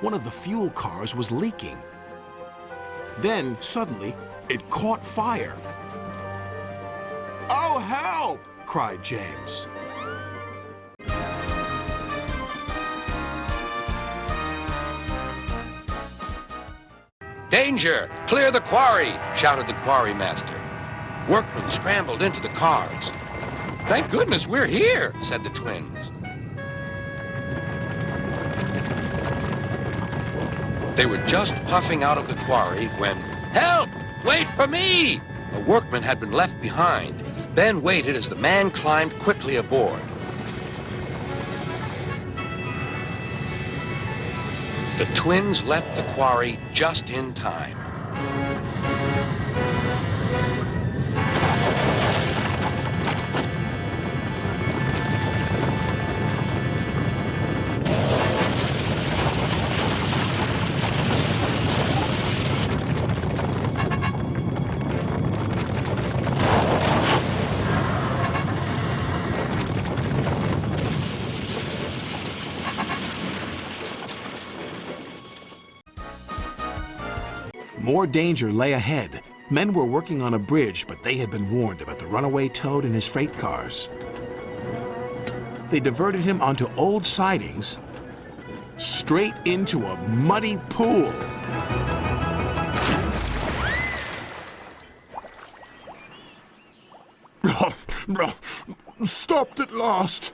one of the fuel cars was leaking. Then, suddenly, it caught fire. "Oh, help!" cried James. "Danger! Clear the quarry!" shouted the quarry master. Workmen scrambled into the cars. "Thank goodness we're here," said the twins. They were just puffing out of the quarry when, "Help! Wait for me!" A workman had been left behind. Ben waited as the man climbed quickly aboard. The twins left the quarry just in time. More danger lay ahead. Men were working on a bridge, but they had been warned about the runaway toad and his freight cars. They diverted him onto old sidings, straight into a muddy pool. Stopped at last.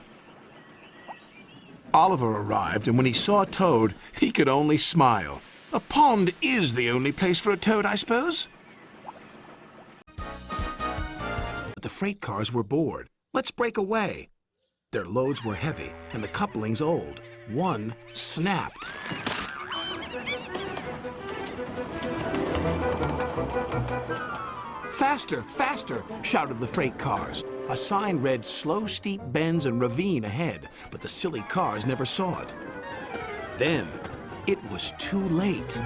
Oliver arrived, and when he saw Toad, he could only smile. A pond is the only place for a toad, I suppose. But the freight cars were bored. Let's break away. Their loads were heavy, and the couplings old. One snapped. "Faster, faster!" shouted the freight cars. A sign read "Slow steep bends and ravine ahead," but the silly cars never saw it. Then, it was too late.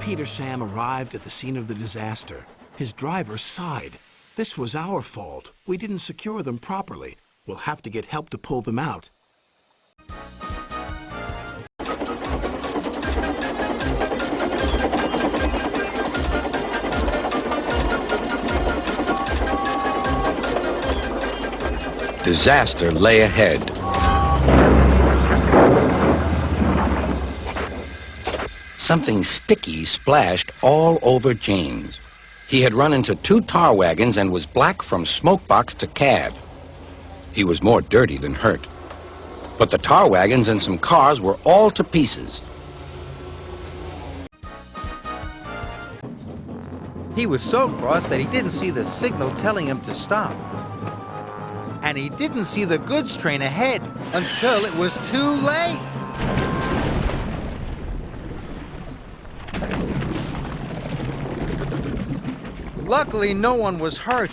Peter Sam arrived at the scene of the disaster. His driver sighed. "This was our fault. We didn't secure them properly. We'll have to get help to pull them out." Disaster lay ahead. Something sticky splashed all over James. He had run into 2 tar wagons and was black from smokebox to cab. He was more dirty than hurt. But the tar wagons and some cars were all to pieces. He was so cross that he didn't see the signal telling him to stop. And he didn't see the goods train ahead until it was too late. Luckily, no one was hurt.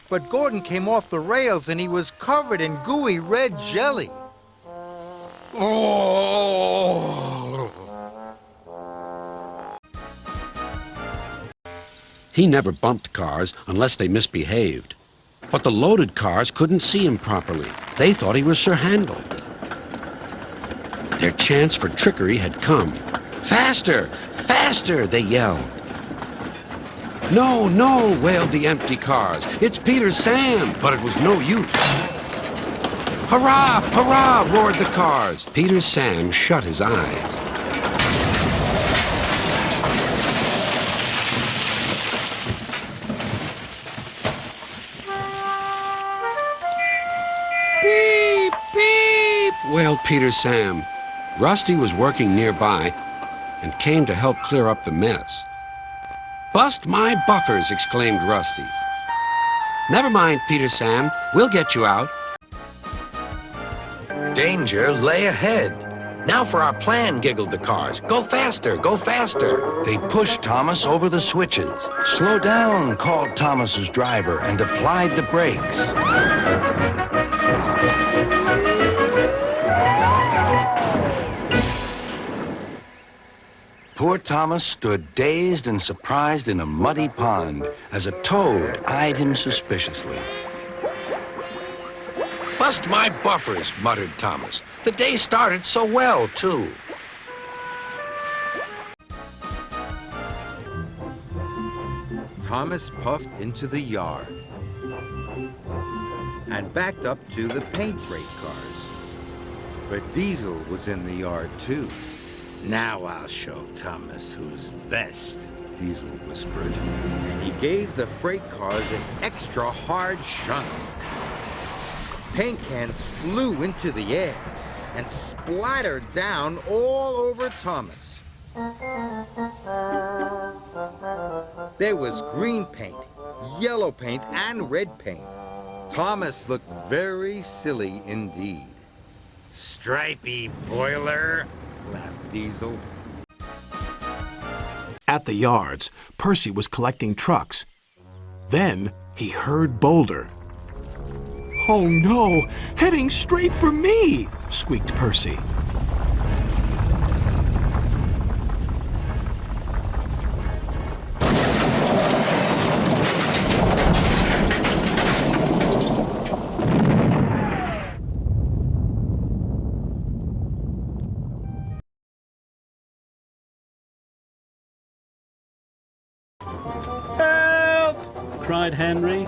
But Gordon came off the rails and he was covered in gooey red jelly. Oh! He never bumped cars unless they misbehaved. But the loaded cars couldn't see him properly. They thought he was Sir Handel. Their chance for trickery had come. "Faster! Faster!" they yelled. "No, no!" wailed the empty cars. "It's Peter Sam!" But it was no use. "Hurrah! Hurrah!" roared the cars. Peter Sam shut his eyes. "Beep! Beep!" wailed Peter Sam. Rusty was working nearby and came to help clear up the mess. "Bust my buffers!" exclaimed Rusty. "Never mind, Peter Sam. We'll get you out." Danger lay ahead. "Now for our plan," giggled the cars. "Go faster, go faster." They pushed Thomas over the switches. "Slow down," called Thomas's driver and applied the brakes. Poor Thomas stood dazed and surprised in a muddy pond as a toad eyed him suspiciously. Bust my buffers, muttered Thomas. The day started so well, too. Thomas puffed into the yard and backed up to the paint freight cars. But Diesel was in the yard, too. "Now I'll show Thomas who's best," Diesel whispered. And he gave the freight cars an extra hard shunt. Paint cans flew into the air and splattered down all over Thomas. There was green paint, yellow paint, and red paint. Thomas looked very silly indeed. "Stripey boiler," laughed Diesel. At the yards, Percy was collecting trucks. Then he heard Boulder. "Oh no, heading straight for me!" squeaked Percy. "Help!" cried Henry.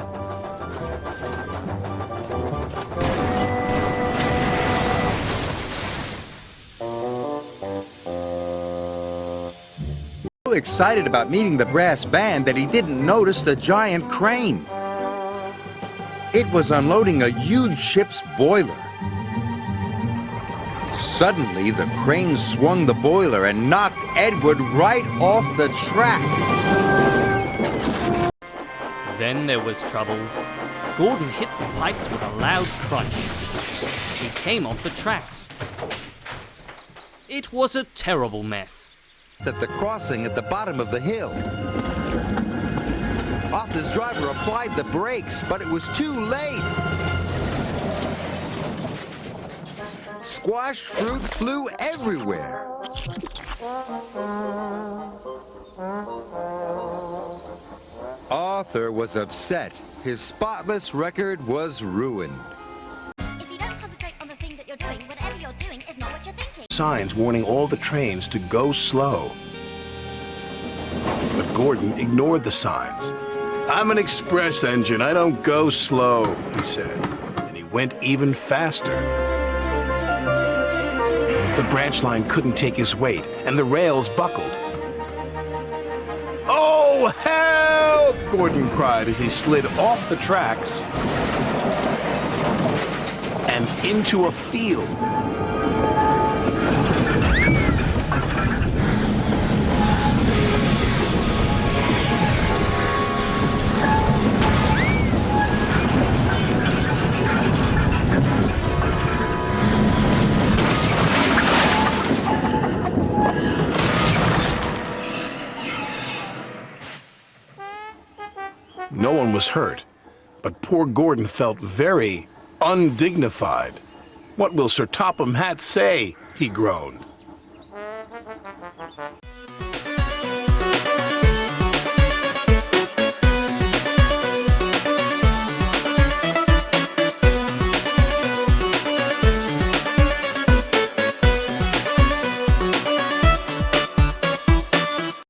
So excited about meeting the brass band that he didn't notice the giant crane. It was unloading a huge ship's boiler. Suddenly, the crane swung the boiler and knocked Edward right off the track. Then there was trouble. Gordon hit the pipes with a loud crunch. He came off the tracks. It was a terrible mess. At the crossing at the bottom of the hill. Arthur's driver applied the brakes, but it was too late. Squashed fruit flew everywhere. Arthur was upset. His spotless record was ruined. If you don't concentrate on the thing that you're doing, whatever you're doing is not what you're thinking. Signs warning all the trains to go slow. But Gordon ignored the signs. "I'm an express engine, I don't go slow," he said, and he went even faster. The branch line couldn't take his weight, and the rails buckled. "Oh, help!" Gordon cried as he slid off the tracks and into a field. No one was hurt, but poor Gordon felt very undignified. "What will Sir Topham Hatt say?" he groaned.